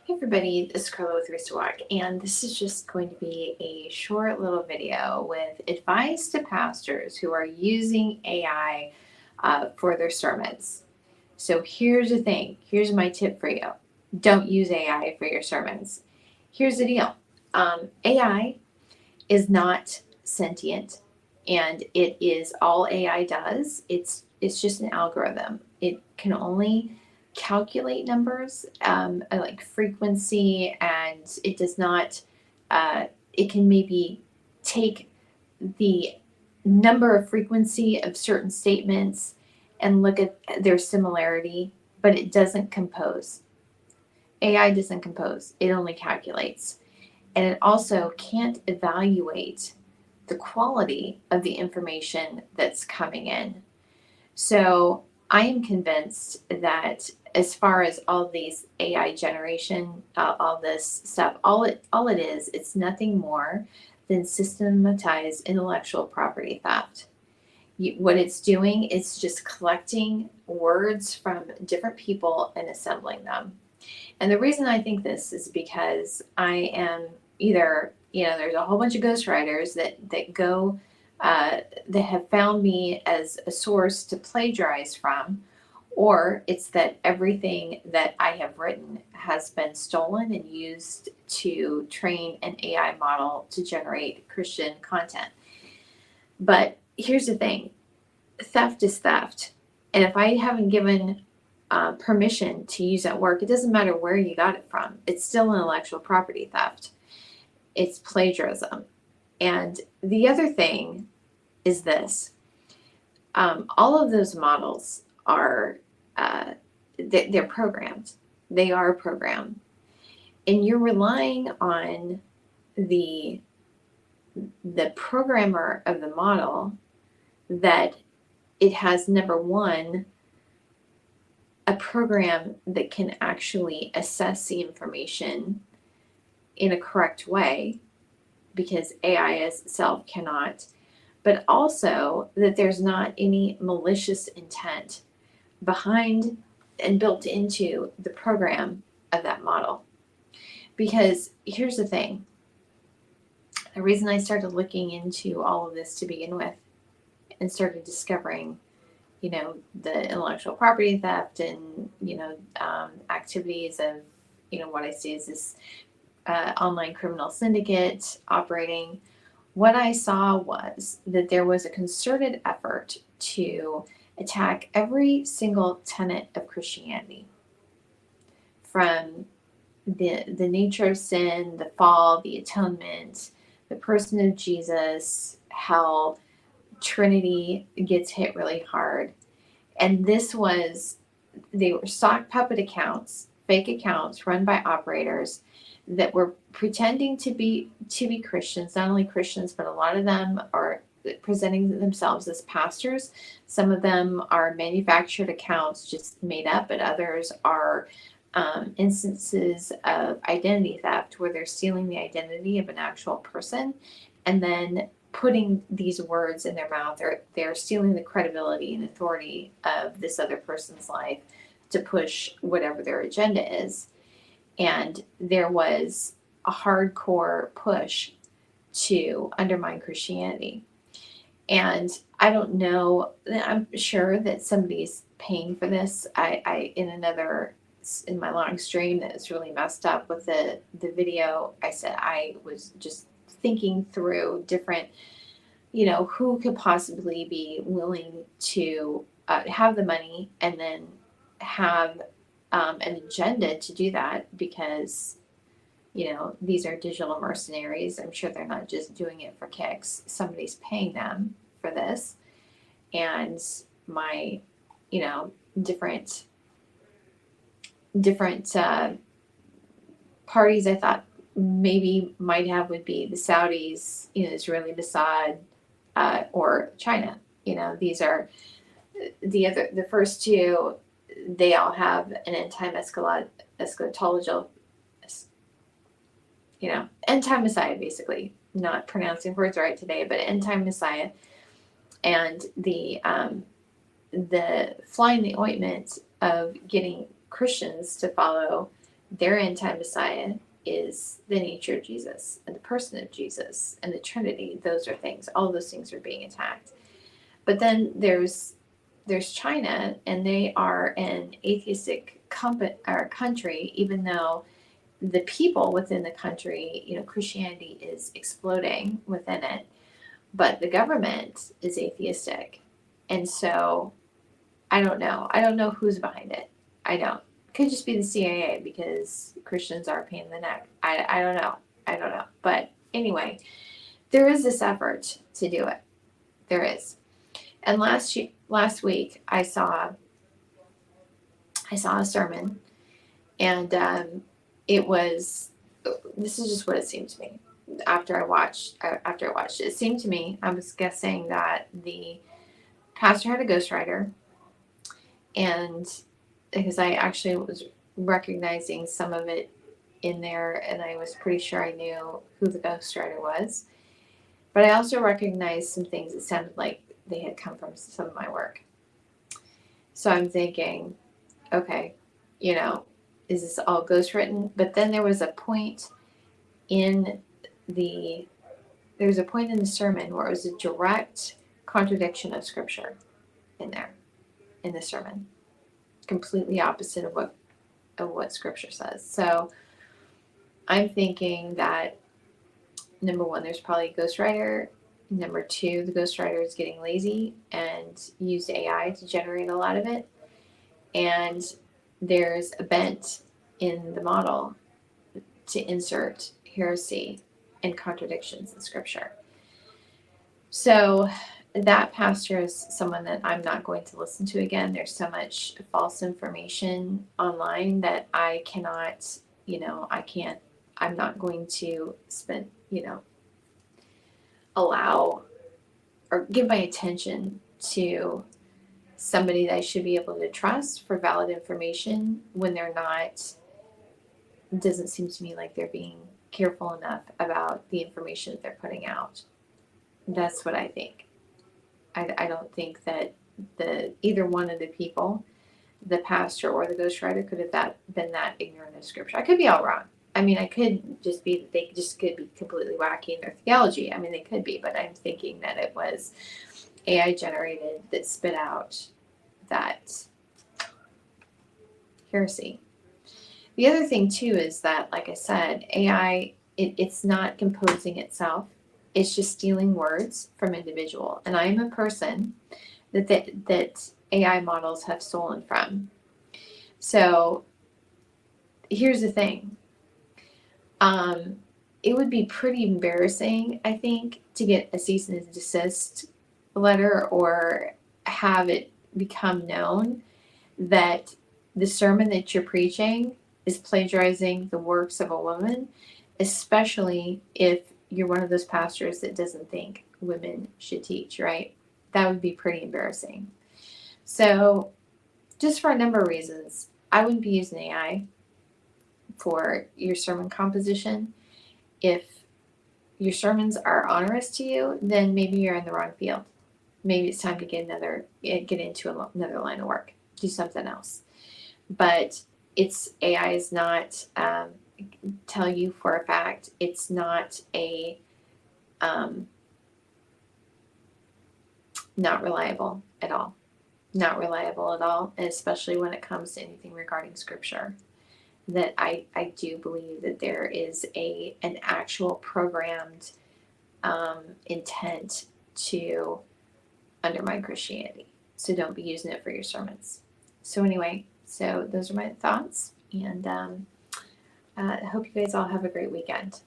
Hey everybody, this is Carla with Rooster Walk, and this is just going to be a short little video with advice to pastors who are using AI for their sermons. So here's the thing, here's my tip for you. Don't use AI for your sermons. Here's the deal. AI is not sentient, and it is all AI does. It's just an algorithm. It can only calculate numbers, like frequency, and it does not. It can maybe take the number of frequency of certain statements and look at their similarity, but it doesn't compose. AI doesn't compose. It only calculates, and it also can't evaluate the quality of the information that's coming in. So I am convinced that as far as all these AI generation, all this stuff, all it is, it's nothing more than systematized intellectual property theft. What it's doing is just collecting words from different people and assembling them. And the reason I think this is because I am either, there's a whole bunch of ghostwriters that go, that have found me as a source to plagiarize from, or it's that everything that I have written has been stolen and used to train an AI model to generate Christian content. But here's the thing, theft is theft. And if I haven't given permission to use that work, it doesn't matter where you got it from. It's still intellectual property theft. It's plagiarism. And the other thing is this: all of those models are they're programmed. They are programmed, and you're relying on the programmer of the model, that it has, number one, a program that can actually assess the information in a correct way, because AI as itself cannot, but also that there's not any malicious intent behind and built into the program of that model. Because here's the thing, the reason I started looking into all of this to begin with and started discovering the intellectual property theft and activities of what I see is this online criminal syndicate operating. What I saw was that there was a concerted effort to attack every single tenet of Christianity, from the nature of sin, the fall, the atonement, the person of Jesus, hell, Trinity gets hit really hard. And they were sock puppet accounts, fake accounts run by operators that were pretending to be Christians, not only Christians, but a lot of them are presenting themselves as pastors. Some of them are manufactured accounts, just made up, but others are instances of identity theft, where they're stealing the identity of an actual person and then putting these words in their mouth. They're stealing the credibility and authority of this other person's life to push whatever their agenda is. And there was a hardcore push to undermine Christianity. And I don't know, I'm sure that somebody's paying for this. In my long stream that was really messed up with the video, I said I was just thinking through different, who could possibly be willing to have the money and then have an agenda to do that, because these are digital mercenaries. I'm sure they're not just doing it for kicks. Somebody's paying them for this. And my, different parties I thought maybe might have would be the Saudis, Israeli Mossad, or China. These are the first two. They all have an eschatological, end time Messiah, basically. Not pronouncing words right today, but end time Messiah, and the fly in the ointment of getting Christians to follow their end time Messiah is the nature of Jesus and the person of Jesus and the Trinity. Those are things, all of those things are being attacked. But then there's China, and they are an atheistic country, even though the people within the country, Christianity is exploding within it, but the government is atheistic. And so I don't know. I don't know who's behind it. I don't. Could just be the CIA because Christians are a pain in the neck. I don't know. I don't know. But anyway, there is this effort to do it. There is. And last week I saw a sermon, and it was, this is just what it seemed to me after I watched it. It seemed to me, I was guessing that the pastor had a ghostwriter, and because I actually was recognizing some of it in there, and I was pretty sure I knew who the ghostwriter was, but I also recognized some things that sounded like they had come from some of my work. So I'm thinking, okay, is this all ghostwritten? But then there was a point in the sermon where it was a direct contradiction of scripture in there, in the sermon, completely opposite of what scripture says. So I'm thinking that, number one, there's probably a ghostwriter. Number two, the ghostwriter is getting lazy and used AI to generate a lot of it. And there's a bent in the model to insert heresy and contradictions in scripture. So that pastor is someone that I'm not going to listen to again. There's so much false information online that I cannot, I'm not going to spend, allow or give my attention to somebody that I should be able to trust for valid information when they're not. It doesn't seem to me like they're being careful enough about the information that they're putting out. That's what I think. I don't think that either one of the people, the pastor or the ghostwriter, could have been that ignorant of scripture. I could be all wrong. I mean, I could just be, they just could be completely wacky in their theology. I mean, they could be, but I'm thinking that it was AI generated that spit out that heresy. The other thing too is that, like I said, AI, it's not composing itself. It's just stealing words from individual. And I am a person that AI models have stolen from. So here's the thing. It would be pretty embarrassing, I think, to get a cease and desist letter or have it become known that the sermon that you're preaching is plagiarizing the works of a woman, especially if you're one of those pastors that doesn't think women should teach, right? That would be pretty embarrassing. So just for a number of reasons, I wouldn't be using AI for your sermon composition. If your sermons are onerous to you, then maybe you're in the wrong field. Maybe it's time to get into another line of work, do something else. But AI is not, tell you for a fact, it's not not reliable at all. Not reliable at all, and especially when it comes to anything regarding scripture. That I do believe that there is an actual programmed intent to undermine Christianity. So don't be using it for your sermons. So anyway, those are my thoughts, and I hope you guys all have a great weekend.